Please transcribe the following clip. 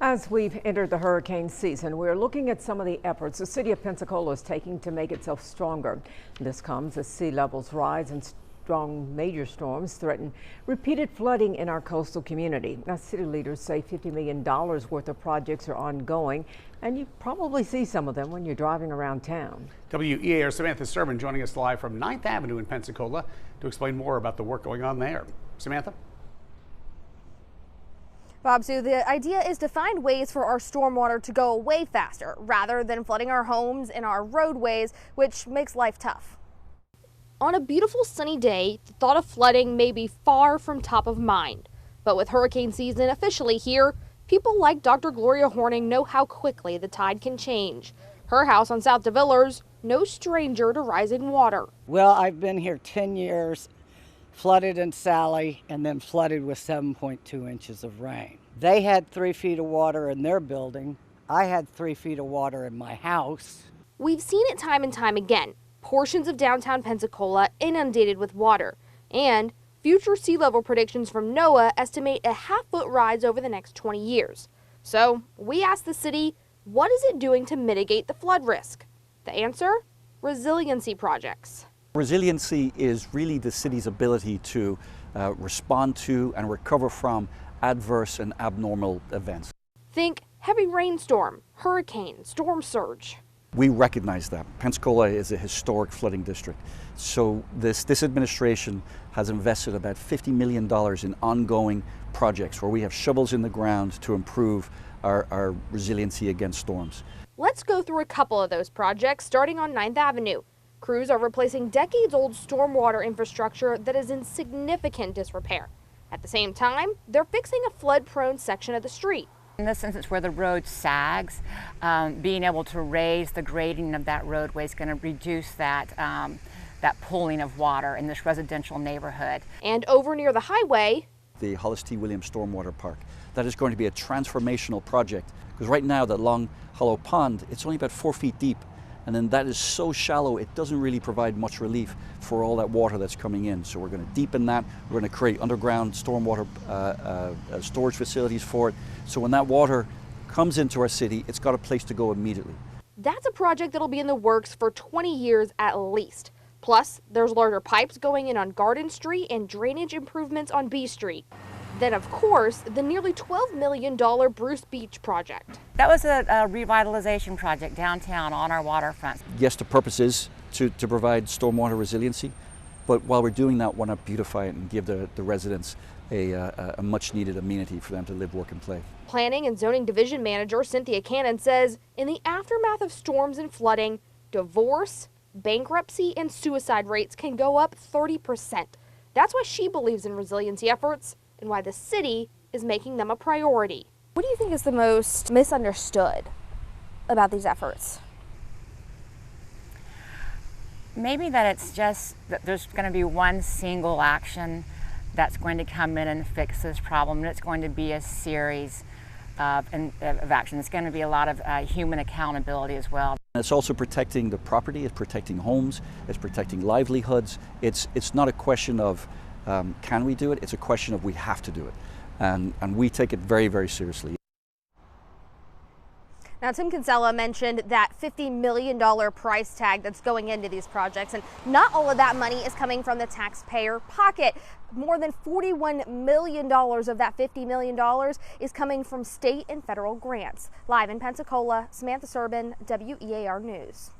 As we've entered the hurricane season, we're looking at some of the efforts the city of Pensacola is taking to make itself stronger. This comes as sea levels rise and strong major storms threaten repeated flooding in our coastal community. Now, city leaders say $50 million worth of projects are ongoing, and you probably see some of them when you're driving around town. WEAR Samantha Serban joining us live from 9th Avenue in Pensacola to explain more about the work going on there. Samantha? Bob, so the idea is to find ways for our stormwater to go away faster rather than flooding our homes and our roadways, which makes life tough. On a beautiful sunny day, the thought of flooding may be far from top of mind. But with hurricane season officially here, people like Dr. Gloria Horning know how quickly the tide can change. Her house on South DeVillers, no stranger to rising water. Well, I've been here 10 years. Flooded in Sally and then flooded with 7.2 inches of rain. They had 3 feet of water in their building. I had 3 feet of water in my house. We've seen it time and time again. Portions of downtown Pensacola inundated with water. And future sea level predictions from NOAA estimate a half-foot rise over the next 20 years. So we asked the city, what is it doing to mitigate the flood risk? The answer? Resiliency projects. Resiliency is really the city's ability to respond to and recover from adverse and abnormal events. Think heavy rainstorm, hurricane, storm surge. We recognize that. Pensacola is a historic flooding district. So this administration has invested about $50 million in ongoing projects where we have shovels in the ground to improve our resiliency against storms. Let's go through a couple of those projects starting on 9th Avenue. Crews are replacing decades-old stormwater infrastructure that is in significant disrepair. At the same time, they're fixing a flood-prone section of the street. In this instance where the road sags, being able to raise the grading of that roadway is going to reduce that pooling of water in this residential neighborhood. And over near the highway, the Hollis T. Williams Stormwater Park. That is going to be a transformational project because right now that long hollow pond, it's only about 4 feet deep. And then that is so shallow, it doesn't really provide much relief for all that water that's coming in. So we're going to deepen that. We're going to create underground stormwater storage facilities for it. So when that water comes into our city, it's got a place to go immediately. That's a project that'll be in the works for 20 years at least. Plus, there's larger pipes going in on Garden Street and drainage improvements on B Street. Then, of course, the nearly $12 million Bruce Beach project. That was a revitalization project downtown on our waterfront. Yes, the purpose is to provide stormwater resiliency, but while we're doing that, why not beautify it and give the residents a much needed amenity for them to live, work, and play. Planning and Zoning Division Manager Cynthia Cannon says in the aftermath of storms and flooding, divorce, bankruptcy, and suicide rates can go up 30%. That's why she believes in resiliency efforts and why the city is making them a priority. What do you think is the most misunderstood about these efforts? Maybe that it's just that there's going to be one single action that's going to come in and fix this problem, and it's going to be a series of actions. It's going to be a lot of human accountability as well. It's also protecting the property, it's protecting homes, it's protecting livelihoods. It's not a question of can we do it? It's a question of we have to do it. And we take it very, very seriously. Now, Tim Kinsella mentioned that $50 million price tag that's going into these projects, and not all of that money is coming from the taxpayer pocket. More than $41 million of that $50 million is coming from state and federal grants. Live in Pensacola, Samantha Serban, WEAR News.